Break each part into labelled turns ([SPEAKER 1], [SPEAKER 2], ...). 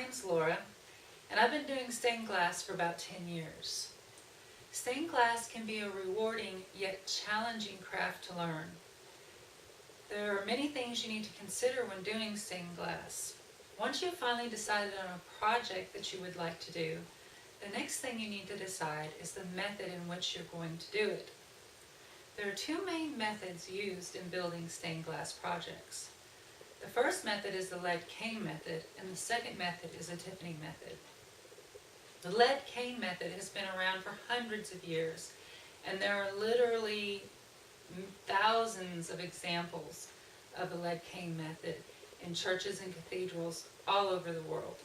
[SPEAKER 1] name's Laura, and I've been doing stained glass for about 10 years. Stained glass can be a rewarding yet challenging craft to learn. There are many things you need to consider when doing stained glass. Once you've finally decided on a project that you would like to do, the next thing you need to decide is the method in which you're going to do it. There are two main methods used in building stained glass projects. The first method is the lead cane method, and the second method is the Tiffany method. The lead cane method has been around for hundreds of years, and there are literally thousands of examples of the lead cane method in churches and cathedrals all over the world.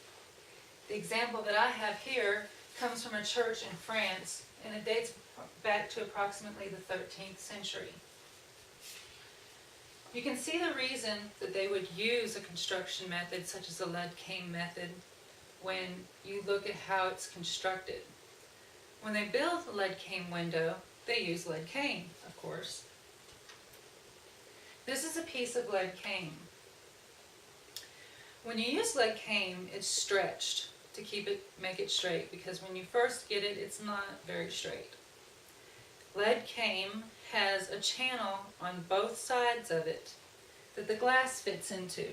[SPEAKER 1] The example that I have here comes from a church in France, and it dates back to approximately the 13th century. You can see the reason that they would use a construction method such as the lead cane method when you look at how it's constructed. When they build the lead cane window, they use lead cane, of course. This is a piece of lead cane. When you use lead cane, it's stretched to make it straight, because when you first get it, it's not very straight. Lead cane has a channel on both sides of it that the glass fits into.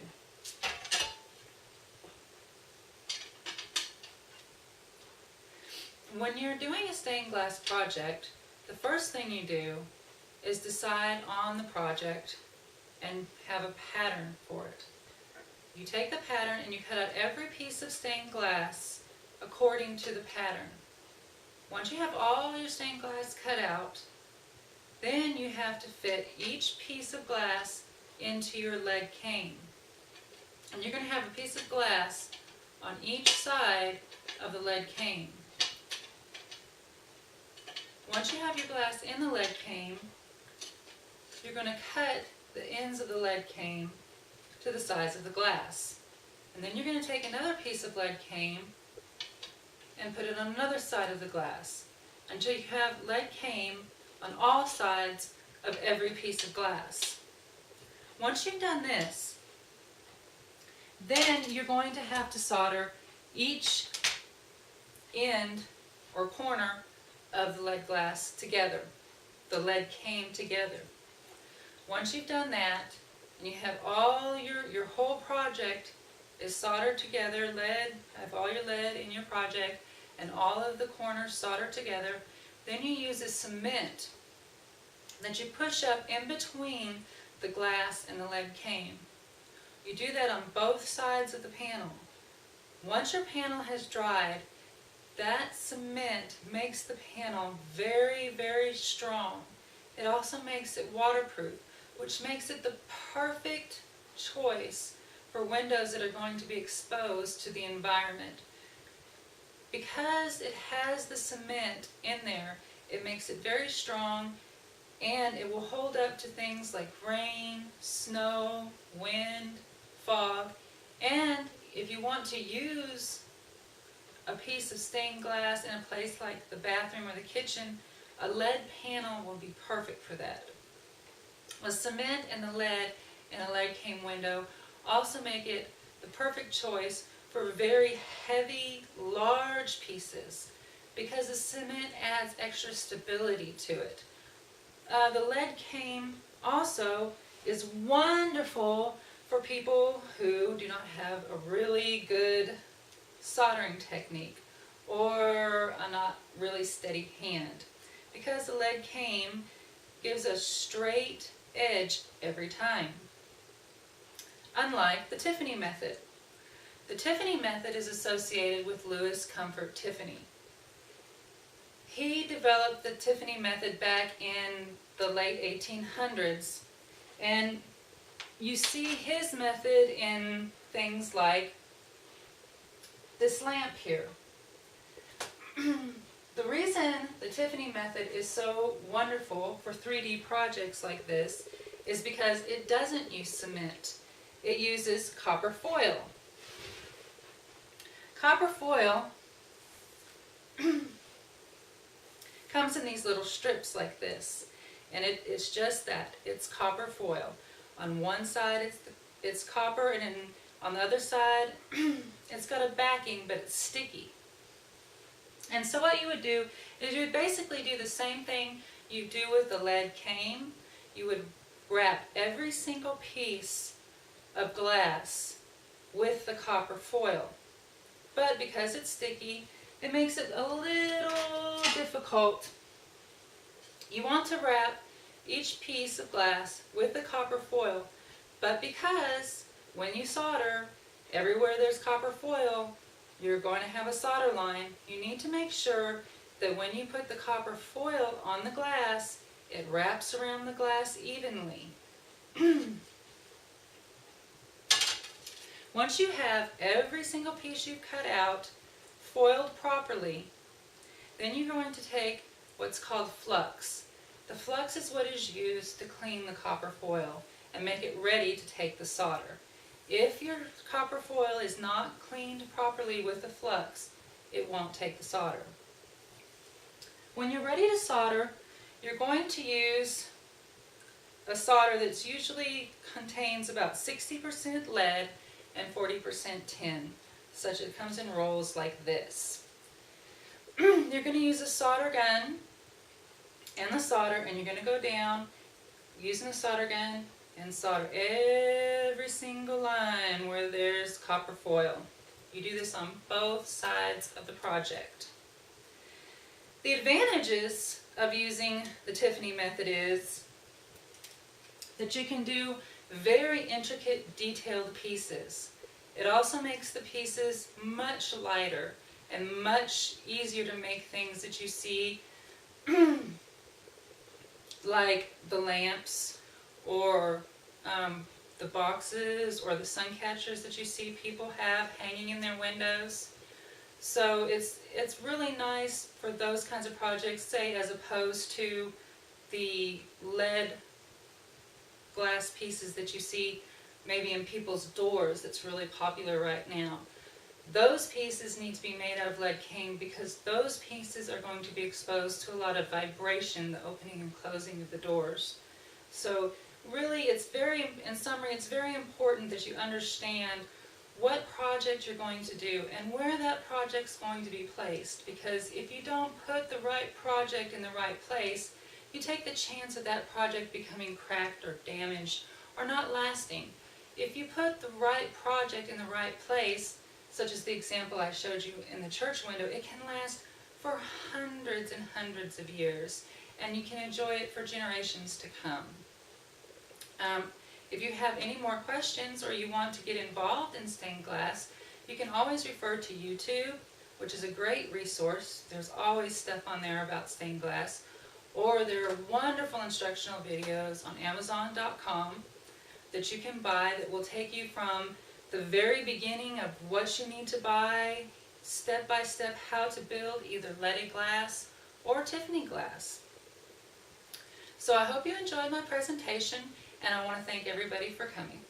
[SPEAKER 1] When you're doing a stained glass project, the first thing you do is decide on the project and have a pattern for it. You take the pattern and you cut out every piece of stained glass according to the pattern. Once you have all your stained glass cut out, then you have to fit each piece of glass into your lead cane. And you're going to have a piece of glass on each side of the lead cane. Once you have your glass in the lead cane, you're going to cut the ends of the lead cane to the size of the glass. And then you're going to take another piece of lead cane and put it on another side of the glass until you have lead cane on all sides of every piece of glass. Once you've done this, then you're going to have to solder each end or corner of the lead glass together, the lead cane together. Once you've done that, and you have all your whole project is soldered together, have all your lead in your project, and all of the corners soldered together, then you use a cement that you push up in between the glass and the lead cane. You do that on both sides of the panel. Once your panel has dried, that cement makes the panel very, very strong. It also makes it waterproof, which makes it the perfect choice for windows that are going to be exposed to the environment. Because it has the cement in there, it makes it very strong, and it will hold up to things like rain, snow, wind, fog. And if you want to use a piece of stained glass in a place like the bathroom or the kitchen, a lead panel will be perfect for that. The cement and the lead in a lead cane window also make it the perfect choice for very heavy, large pieces, because the cement adds extra stability to it. The lead cane also is wonderful for people who do not have a really good soldering technique or a not really steady hand, because the lead cane gives a straight edge every time. Unlike the Tiffany method. The Tiffany method is associated with Louis Comfort Tiffany. He developed the Tiffany method back in the late 1800s, and you see his method in things like this lamp here. The reason the Tiffany method is so wonderful for 3D projects like this is because it doesn't use cement. It uses copper foil. Copper foil comes in these little strips like this, and it's just that. It's copper foil. On one side it's copper, and On the other side, it's got a backing, but it's sticky. And so what you would do is you would basically do the same thing you do with the lead cane. You would wrap every single piece of glass with the copper foil. But because it's sticky, it makes it a little difficult. You want to wrap each piece of glass with the copper foil, but because when you solder, everywhere there's copper foil, you're going to have a solder line. You need to make sure that when you put the copper foil on the glass, it wraps around the glass evenly. Once you have every single piece you've cut out foiled properly, then you're going to take what's called flux. The flux is what is used to clean the copper foil and make it ready to take the solder. If your copper foil is not cleaned properly with the flux, it won't take the solder. When you're ready to solder, you're going to use a solder that usually contains about 60% lead and 40% tin, such that it comes in rolls like this. You're going to use a solder gun and the solder, and you're going to go down using the solder gun and solder every single line where there's copper foil. You do this on both sides of the project. The advantages of using the Tiffany method is that you can do very intricate, detailed pieces. It also makes the pieces much lighter and much easier to make things that you see like the lamps or the boxes or the sun catchers that you see people have hanging in their windows. So it's really nice for those kinds of projects, say, as opposed to the lead glass pieces that you see maybe in people's doors that's really popular right now. Those pieces need to be made out of lead cane because those pieces are going to be exposed to a lot of vibration, the opening and closing of the doors. So really, in summary, it's very important that you understand what project you're going to do and where that project's going to be placed, because if you don't put the right project in the right place, you take the chance of that project becoming cracked or damaged or not lasting. If you put the right project in the right place, such as the example I showed you in the church window, it can last for hundreds and hundreds of years, and you can enjoy it for generations to come. If you have any more questions or you want to get involved in stained glass, you can always refer to YouTube, which is a great resource. There's always stuff on there about stained glass. Or there are wonderful instructional videos on Amazon.com that you can buy that will take you from the very beginning of what you need to buy, step by step how to build either leaded glass or Tiffany glass. So I hope you enjoyed my presentation, and I want to thank everybody for coming.